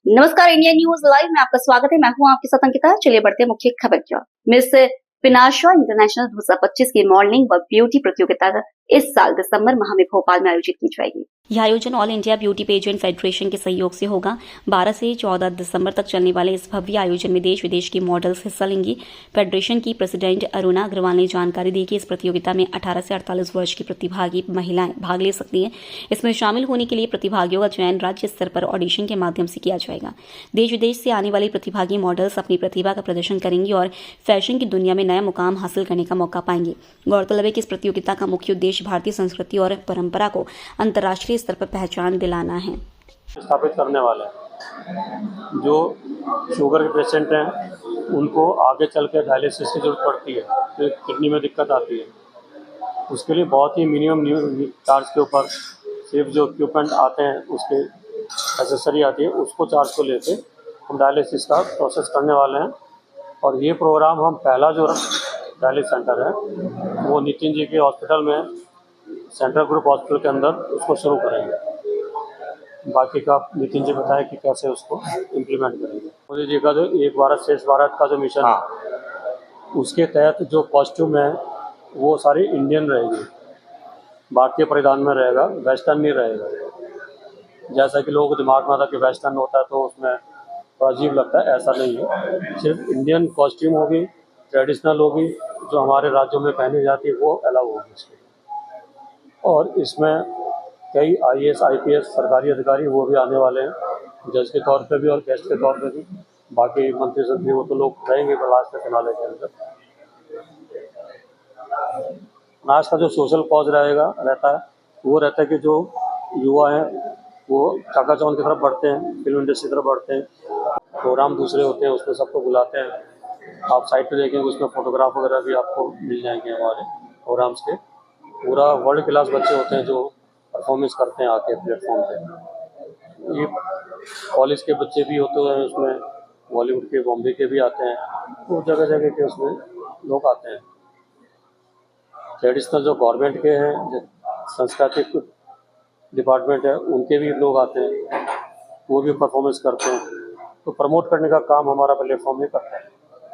नमस्कार, India news live में आपका स्वागत है। मैं हूं आपके साथ अंकिता। चलिए बढ़ते हैं मुख्य खबर की ओर। मिस पिनाशा इंटरनेशनल 2025 की मॉडलिंग व ब्यूटी प्रतियोगिता इस साल दिसंबर माह में भोपाल में आयोजित की जाएगी। यह आयोजन all India beauty pageant federation के सहयोग से होगा। 12 से 14 दिसंबर तक चलने वाले इस भव्य आयोजन में देश विदेश की मॉडल्स हिस्सा लेंगी। फेडरेशन की प्रेसिडेंट अरुणा अग्रवाल ने जानकारी दी कि इस प्रतियोगिता में 18 से 48 वर्ष की प्रतिभागी महिलाएं भाग ले सकती हैं। इसमें शामिल होने के लिए प्रतिभागियों का चयन राज्य स्तर पर ऑडिशन के माध्यम से किया जाएगा। देश विदेश से आने वाली प्रतिभागी मॉडल्स अपनी प्रतिभा का प्रदर्शन करेंगी और फैशन की दुनिया में नया मुकाम हासिल करने का मौका पाएंगे। गौरतलब है कि इस प्रतियोगिता का मुख्य उद्देश्य भारतीय संस्कृति और परंपरा को अंतर्राष्ट्रीय स्तर पर पहचान दिलाना है। स्थापित करने वाले हैं जो शुगर के पेशेंट हैं, उनको आगे चल के डायलिसिस की जरूरत पड़ती है, तो किडनी में दिक्कत आती है। उसके लिए बहुत ही मिनिमम चार्ज के ऊपर सिर्फ जो इक्विपमेंट आते हैं, उसके एसेसरी आती है, उसको चार्ज को लेके हम डायलिसिस का प्रोसेस करने वाले हैं। और ये प्रोग्राम हम पहला जो डायलिसिस सेंटर है वो नितिन जी के हॉस्पिटल में, सेंट्रल ग्रुप हॉस्पिटल के अंदर उसको शुरू करेंगे। बाकी का नितिन जी बताए कि कैसे उसको इम्प्लीमेंट करेंगे। मोदी जी का जो एक भारत श्रेष्ठ भारत का जो मिशन है, उसके तहत जो कॉस्ट्यूम है वो सारी इंडियन रहेगी, भारतीय परिधान में रहेगा, वेस्टर्न नहीं रहेगा। जैसा कि लोगों को दिमाग में आता कि वेस्टर्न होता है तो उसमें अजीब लगता है, ऐसा नहीं है। सिर्फ इंडियन कॉस्ट्यूम होगी, ट्रेडिशनल होगी, जो हमारे राज्यों में पहनी जाती है वो अलाउ होगी इसमें। और इसमें कई IAS IPS सरकारी अधिकारी वो भी आने वाले हैं, जज के तौर पे भी और गेस्ट के तौर पे भी। बाकी मंत्री संत्री वो तो लोग रहेंगे लास्ट के फिनाले के अंदर। आज का जो सोशल कॉज रहता है वो रहता है कि जो युवा हैं वो चकाचौंध की तरफ बढ़ते हैं, फिल्म इंडस्ट्री की तरफ बढ़ते हैं। प्रोग्राम दूसरे होते हैं, उसमें सबको बुलाते हैं। आप साइट पे देखेंगे उसमें फोटोग्राफ वगैरह भी आपको मिल जाएंगे हमारे प्रोग्राम्स के। पूरा वर्ल्ड क्लास बच्चे होते हैं जो परफॉर्मेंस करते हैं आके प्लेटफॉर्म पे। ये कॉलेज के बच्चे भी होते हैं उसमें, बॉलीवुड के, बॉम्बे के भी आते हैं, तो जगह जगह के उसमें लोग आते हैं। ट्रेडिशनल जो गवर्नमेंट के हैं, जो सांस्कृतिक डिपार्टमेंट है, उनके भी लोग आते हैं, वो भी परफॉर्मेंस करते हैं। तो प्रमोट करने का काम हमारा प्लेटफॉर्म ही करता है।